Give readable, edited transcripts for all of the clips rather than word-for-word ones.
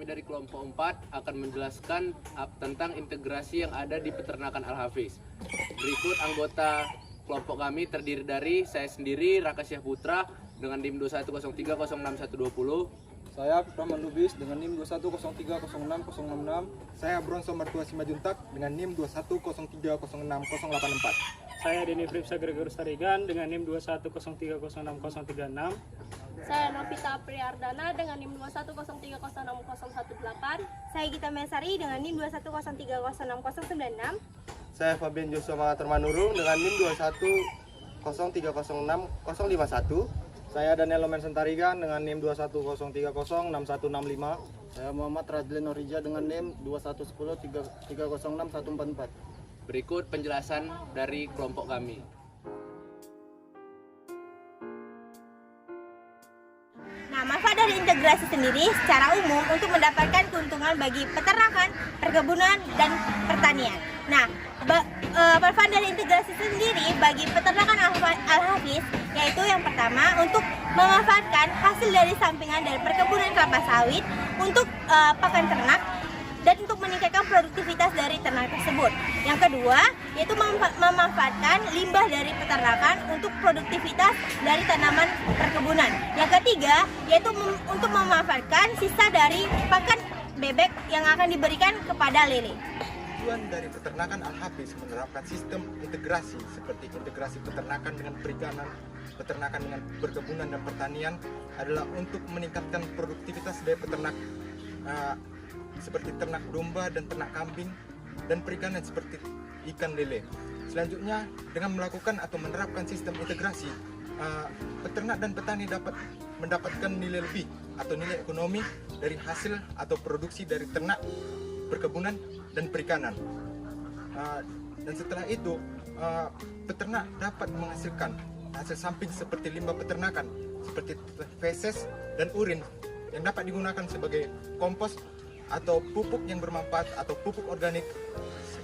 Kami dari kelompok 4 akan menjelaskan tentang integrasi yang ada di peternakan Al-Hafiz. Berikut anggota kelompok kami terdiri dari saya sendiri, Raka Syah Putra dengan NIM 2103061120. Saya Rahman Lubis dengan NIM 2103060066. Saya Bronso Mertua Simajuntak dengan NIM 2103060084. Saya Denny Fripsa Gregorus Tarigan dengan NIM 2103060036. Saya Novita Priyardana dengan NIM 2103060018. Saya Gita Mesari dengan NIM 2103060096. Saya Fabian Joshua Mahathir Manurung dengan NIM 2103060051. Saya Daniel Lomen Sentarigan dengan NIM 2103061165. Saya Muhammad Radlin Norija dengan NIM 2110306144. Berikut penjelasan dari kelompok kami. Nah, manfaat dari integrasi sendiri secara umum untuk mendapatkan keuntungan bagi peternakan, perkebunan, dan pertanian. Nah, manfaat dari integrasi sendiri bagi peternakan Al-Hafiz yaitu yang pertama untuk memanfaatkan hasil dari sampingan dari perkebunan kelapa sawit untuk pakan ternak dan untuk meningkatkan produktivitas dari ternak tersebut. Yang kedua, yaitu memanfaatkan limbah dari peternakan untuk produktivitas dari tanaman perkebunan. Yang ketiga, yaitu untuk memanfaatkan sisa dari pakan bebek yang akan diberikan kepada lele. Tujuan dari peternakan Al-Hafiz menerapkan sistem integrasi seperti integrasi peternakan dengan perikanan, peternakan dengan perkebunan dan pertanian adalah untuk meningkatkan produktivitas dari peternak seperti ternak domba dan ternak kambing, dan perikanan seperti ikan lele. Selanjutnya, dengan melakukan atau menerapkan sistem integrasi, peternak dan petani dapat mendapatkan nilai lebih atau nilai ekonomi dari hasil atau produksi dari ternak, perkebunan, dan perikanan. Dan setelah itu, peternak dapat menghasilkan hasil samping seperti limbah peternakan, seperti feses dan urin yang dapat digunakan sebagai kompos atau pupuk yang bermanfaat atau pupuk organik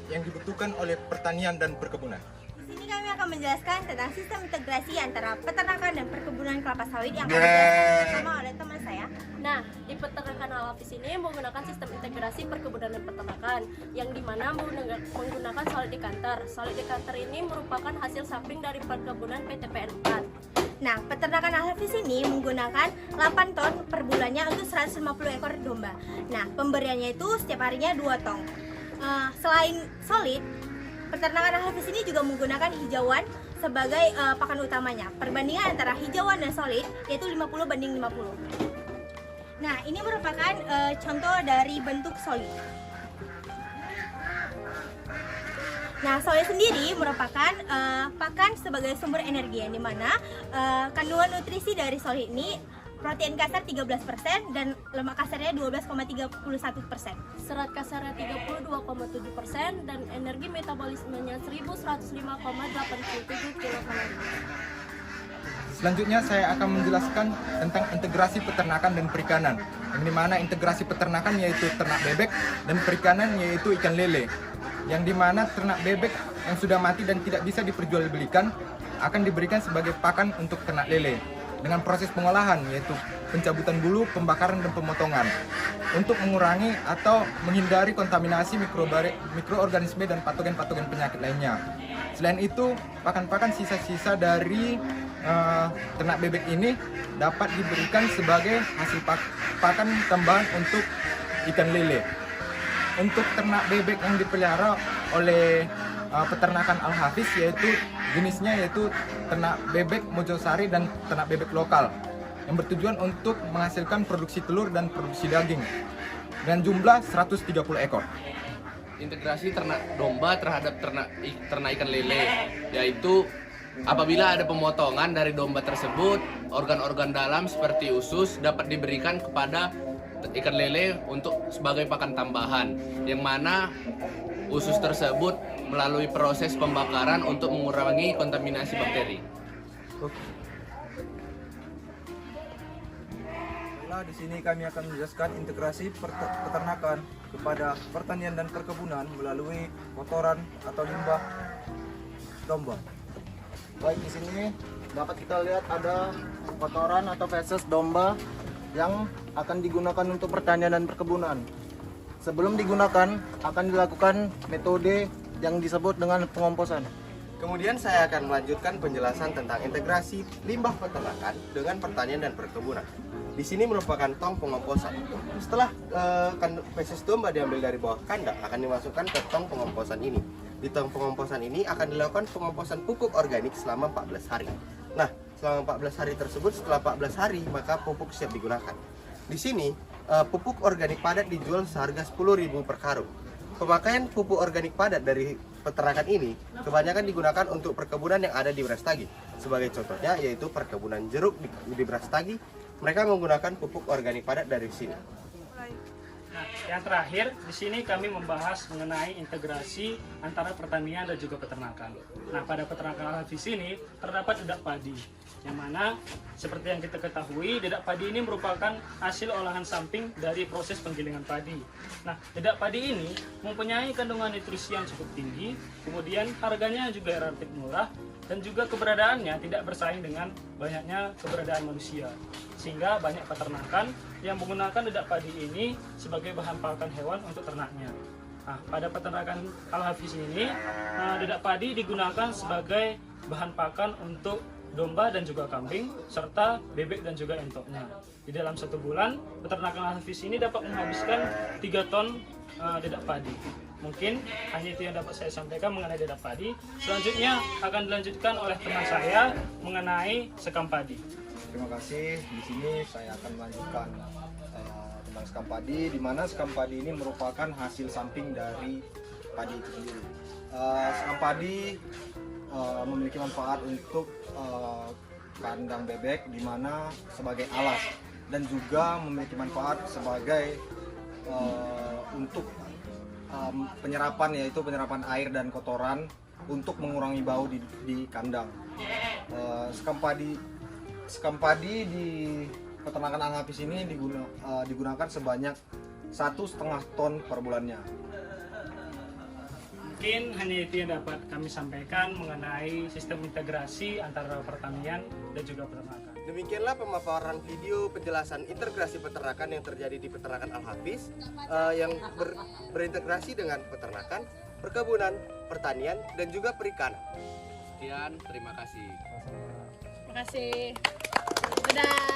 yang dibutuhkan oleh pertanian dan perkebunan. Di sini kami akan menjelaskan tentang sistem integrasi antara peternakan dan perkebunan kelapa sawit yang akan dijelaskan bersama oleh teman saya. Nah, di peternakan Al-Hafiz ini menggunakan sistem integrasi perkebunan dan peternakan yang dimana menggunakan solid decanter. Solid decanter ini merupakan hasil samping dari perkebunan PTPN 4. Nah, peternakan Al-Hafiz ini menggunakan 8 ton per bulannya untuk 150 ekor domba. Nah, pemberiannya itu setiap harinya 2 tong. Selain solid, peternakan Al-Hafiz ini juga menggunakan hijauan sebagai pakan utamanya. Perbandingan antara hijauan dan solid yaitu 50:50. Nah, ini merupakan contoh dari bentuk solid. Nah, solid sendiri merupakan pakan sebagai sumber energi yang dimana kandungan nutrisi dari solid ini protein kasar 13% dan lemak kasarnya 12,31%. Serat kasarnya 32,7% dan energi metabolismenya 1105,87 kilokalori. Selanjutnya saya akan menjelaskan tentang integrasi peternakan dan perikanan, yang dimana integrasi peternakan yaitu ternak bebek dan perikanan yaitu ikan lele, yang dimana ternak bebek yang sudah mati dan tidak bisa diperjualbelikan akan diberikan sebagai pakan untuk ternak lele dengan proses pengolahan yaitu pencabutan bulu, pembakaran, dan pemotongan untuk mengurangi atau menghindari kontaminasi mikroorganisme dan patogen-patogen penyakit lainnya. Selain itu, pakan-pakan sisa-sisa dari ternak bebek ini dapat diberikan sebagai hasil pakan tambahan untuk ikan lele. Untuk ternak bebek yang dipelihara oleh peternakan Al-Hafiz yaitu jenisnya yaitu ternak bebek Mojosari dan ternak bebek lokal yang bertujuan untuk menghasilkan produksi telur dan produksi daging dengan jumlah 130 ekor. Integrasi ternak domba terhadap ternak ikan lele, yaitu apabila ada pemotongan dari domba tersebut, organ-organ dalam seperti usus dapat diberikan kepada ikan lele untuk sebagai pakan tambahan, yang mana usus tersebut melalui proses pembakaran untuk mengurangi kontaminasi bakteri. Nah, di sini kami akan menjelaskan integrasi peternakan kepada pertanian dan perkebunan melalui kotoran atau limbah domba. Baik, di sini dapat kita lihat ada kotoran atau feses domba yang akan digunakan untuk pertanian dan perkebunan. Sebelum digunakan, akan dilakukan metode yang disebut dengan pengomposan. Kemudian saya akan melanjutkan penjelasan tentang integrasi limbah peternakan dengan pertanian dan perkebunan. Di sini merupakan tong pengomposan. Setelah feses domba diambil dari bawah kandang, akan dimasukkan ke tong pengomposan ini. Di tong pengomposan ini akan dilakukan pengomposan pupuk organik selama 14 hari. Nah, selama 14 hari tersebut, setelah 14 hari, maka pupuk siap digunakan. Di sini, pupuk organik padat dijual seharga 10.000 per karung. Pemakaian pupuk organik padat dari peternakan ini kebanyakan digunakan untuk perkebunan yang ada di Brastagi. Sebagai contohnya yaitu perkebunan jeruk di Brastagi, mereka menggunakan pupuk organik padat dari sini. Nah, yang terakhir di sini kami membahas mengenai integrasi antara pertanian dan juga peternakan. Nah, pada peternakan di sini terdapat dedak padi, yang mana seperti yang kita ketahui, dedak padi ini merupakan hasil olahan samping dari proses penggilingan padi. Nah, dedak padi ini mempunyai kandungan nutrisi yang cukup tinggi, kemudian harganya juga relatif murah, dan juga keberadaannya tidak bersaing dengan banyaknya keberadaan manusia. Sehingga banyak peternakan yang menggunakan dedak padi ini sebagai bahan pakan hewan untuk ternaknya. Nah, pada peternakan Al-Hafiz ini, dedak padi digunakan sebagai bahan pakan untuk domba dan juga kambing, serta bebek dan juga entoknya. Di dalam 1 bulan, peternakan Al-Hafiz ini dapat menghabiskan 3 ton dedak padi. Mungkin hanya itu yang dapat saya sampaikan mengenai dedak padi. Selanjutnya akan dilanjutkan oleh teman saya mengenai sekam padi. Terima kasih. Di sini saya akan melanjutkan tentang sekam padi, di mana sekam padi ini merupakan hasil samping dari padi itu sendiri. Sekam padi memiliki manfaat untuk kandang bebek, di mana sebagai alas, dan juga memiliki manfaat sebagai untuk penyerapan, yaitu penyerapan air dan kotoran untuk mengurangi bau di kandang. Sekam padi di peternakan Al-Hafiz ini digunakan sebanyak 1,5 ton per bulannya. Mungkin hanya itu yang dapat kami sampaikan mengenai sistem integrasi antara pertanian dan juga peternakan. Demikianlah pemaparan video penjelasan integrasi peternakan yang terjadi di peternakan Al-Hafiz yang berintegrasi dengan peternakan, perkebunan, pertanian, dan juga perikanan. Sekian, terima kasih. Terima kasih. Dadah.